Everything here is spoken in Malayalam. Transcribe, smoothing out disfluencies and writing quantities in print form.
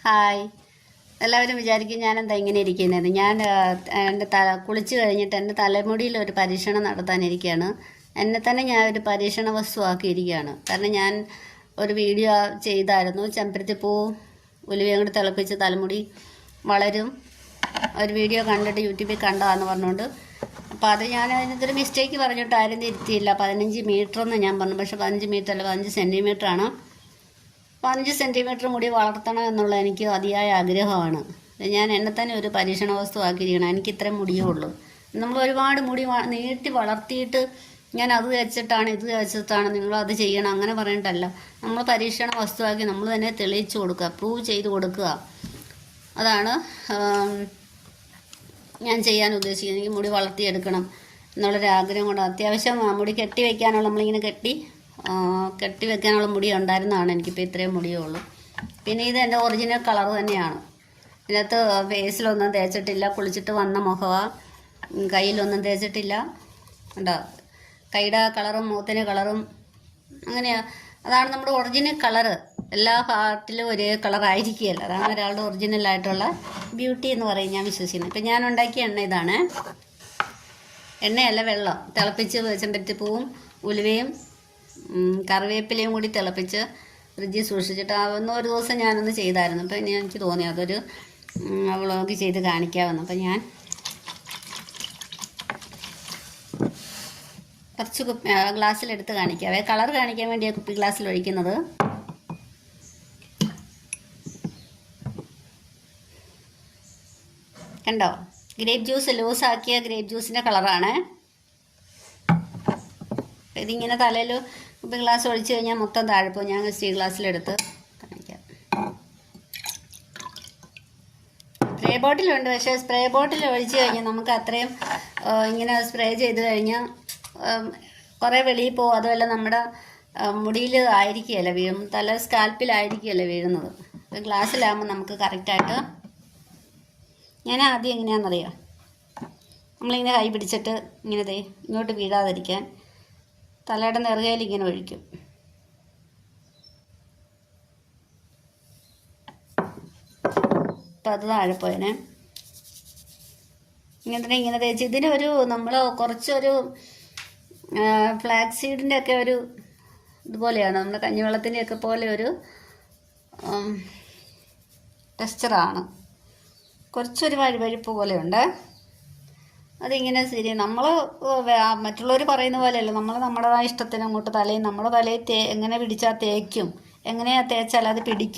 ഹായ്. എല്ലാവരും വിചാരിക്കും ഞാനെന്താ ഇങ്ങനെ ഇരിക്കുന്നത്. ഞാൻ എൻ്റെ കുളിച്ച് കഴിഞ്ഞിട്ട് എൻ്റെ തലമുടിയിൽ ഒരു പരീക്ഷണം നടത്താനിരിക്കുകയാണ്. എന്നെ തന്നെ ഞാൻ ഒരു പരീക്ഷണ വസ്തുവാക്കിയിരിക്കുകയാണ്. കാരണം ഞാൻ ഒരു വീഡിയോ ചെയ്തായിരുന്നു, ചെമ്പരത്തിപ്പൂ ഉലുവയും കൂടി തിളപ്പിച്ച് തലമുടി വളരും. ഒരു വീഡിയോ കണ്ടിട്ട് യൂട്യൂബിൽ കണ്ടതാന്ന് പറഞ്ഞുകൊണ്ട് അപ്പോൾ അത് ഞാൻ അതിനകത്തൊരു മിസ്റ്റേക്ക് പറഞ്ഞിട്ട് ആരും തിരുത്തിയില്ല. 15 മീറ്റർ എന്ന് ഞാൻ പറഞ്ഞു, പക്ഷേ 15 മീറ്റർ അല്ല, 15 സെൻറ്റിമീറ്ററാണ്. 15 സെൻറ്റിമീറ്റർ മുടി വളർത്തണം എന്നുള്ള എനിക്ക് അതിയായ ആഗ്രഹമാണ്. ഞാൻ എന്നെ തന്നെ ഒരു പരീക്ഷണ വസ്തുവാക്കിയിരിക്കണം. എനിക്ക് ഇത്രയും മുടിയേ ഉള്ളൂ. നമ്മൾ ഒരുപാട് മുടി നീട്ടി വളർത്തിയിട്ട് ഞാൻ അത് വെച്ചിട്ടാണ് ഇത് വെച്ചിട്ടാണ് നിങ്ങളത് ചെയ്യണം അങ്ങനെ പറഞ്ഞിട്ടല്ല. നമ്മൾ പരീക്ഷണ വസ്തുവാക്കി നമ്മൾ തന്നെ തെളിയിച്ചു കൊടുക്കുക, പ്രൂവ് ചെയ്ത് കൊടുക്കുക. അതാണ് ഞാൻ ചെയ്യാൻ ഉദ്ദേശിക്കുന്നത്. എനിക്ക് മുടി വളർത്തിയെടുക്കണം എന്നുള്ളൊരാഗ്രഹം കൊണ്ട് അത്യാവശ്യം മുടി കെട്ടി വയ്ക്കാനുള്ള നമ്മളിങ്ങനെ കെട്ടി വെക്കാനുള്ള മുടി ഉണ്ടായിരുന്നതാണ്. എനിക്കിപ്പോൾ ഇത്രയും മുടിയേ ഉള്ളൂ. പിന്നെ ഇത് എൻ്റെ ഒറിജിനൽ കളർ തന്നെയാണ്. ഇതിനകത്ത് ഫേസിലൊന്നും തേച്ചിട്ടില്ല. കുളിച്ചിട്ട് വന്ന മുഖമാണ്. കയ്യിലൊന്നും തേച്ചിട്ടില്ല. ഉണ്ടോ, കൈയുടെ കളറും മുഖത്തിൻ്റെ കളറും അങ്ങനെയാണ്. അതാണ് നമ്മുടെ ഒറിജിനൽ കളറ്. എല്ലാ പാർട്ടിലും ഒരേ കളറായിരിക്കുകയല്ല. അതാണ് ഒരാളുടെ ഒറിജിനലായിട്ടുള്ള ബ്യൂട്ടി എന്ന് പറയും ഞാൻ വിശ്വസിക്കുന്നത്. ഇപ്പം ഞാൻ ഉണ്ടാക്കിയ എണ്ണ ഇതാണ്. എണ്ണയല്ല, വെള്ളം തിളപ്പിച്ച് ചെമ്പരത്തിപ്പൂവും ഉലുവയും കറിവേപ്പിലയും കൂടി തിളപ്പിച്ച് ഫ്രിഡ്ജിൽ സൂക്ഷിച്ചിട്ട് ഒരു ദിവസം ഞാനൊന്ന് ചെയ്തായിരുന്നു. അപ്പം എനിക്ക് തോന്നി അതൊരു വ്ളോഗ് ചെയ്ത് കാണിക്കാമെന്ന്. അപ്പം ഞാൻ കുറച്ച് ഗ്ലാസ്സിലെടുത്ത് കാണിക്കാവേ. കളർ കാണിക്കാൻ വേണ്ടിയാണ് കുപ്പി ഗ്ലാസ്സിൽ ഒഴിക്കുന്നത്. കണ്ടോ, ഗ്രേപ്പ് ജ്യൂസ് ലൂസാക്കിയ ഗ്രേപ്പ് ജ്യൂസിൻ്റെ കളറാണ്. ഇതിങ്ങനെ തലയിൽ കുപ്പി ഗ്ലാസ് ഒഴിച്ച് കഴിഞ്ഞാൽ മൊത്തം താഴെപ്പോവും. ഞാൻ സ്റ്റീൽ ഗ്ലാസ്സിലെടുത്ത് കാണിക്കാം. സ്പ്രേ ബോട്ടിലുണ്ട്, പക്ഷേ സ്പ്രേ ബോട്ടിൽ ഒഴിച്ച് കഴിഞ്ഞാൽ നമുക്ക് അത്രയും ഇങ്ങനെ സ്പ്രേ ചെയ്ത് കഴിഞ്ഞാൽ കുറേ വെളിയിൽ പോകും. അതുമല്ല നമ്മുടെ മുടിയിൽ ആയിരിക്കുകയല്ല വീഴും, തല സ്കാൽപ്പിലായിരിക്കുകയല്ല വീഴുന്നത്. ഗ്ലാസ്സിലാകുമ്പോൾ നമുക്ക് കറക്റ്റായിട്ട്. ഞാൻ ആദ്യം എങ്ങനെയാണെന്നറിയാം, നമ്മളിങ്ങനെ കൈ പിടിച്ചിട്ട് ഇങ്ങനെ ഇങ്ങോട്ട് വീഴാതിരിക്കാൻ തലയുടെ നെറുകയിൽ ഇങ്ങനെ ഒഴിക്കും. അപ്പം അത് താഴെ പോയനെ. ഇങ്ങനെ തേച്ച് ഇതിനൊരു നമ്മൾ കുറച്ചൊരു ഫ്ലാക്സ് സീഡിൻ്റെ ഒക്കെ ഒരു ഇതുപോലെയാണ്, നമ്മുടെ കഞ്ഞിവെള്ളത്തിൻ്റെയൊക്കെ പോലെ ഒരു ടെക്സ്ചറാണ്. കുറച്ചൊരു വഴുവഴുപ്പ് പോലെയുണ്ട്. അതിങ്ങനെ ശരി, നമ്മൾ മറ്റുള്ളവർ പറയുന്ന പോലെയല്ല. നമ്മൾ നമ്മുടേതായ ഇഷ്ടത്തിന് അങ്ങോട്ട് നമ്മുടെ തലയിൽ എങ്ങനെ പിടിച്ചാൽ തേക്കും, എങ്ങനെയാ തേച്ചാൽ അത് പിടിക്കും.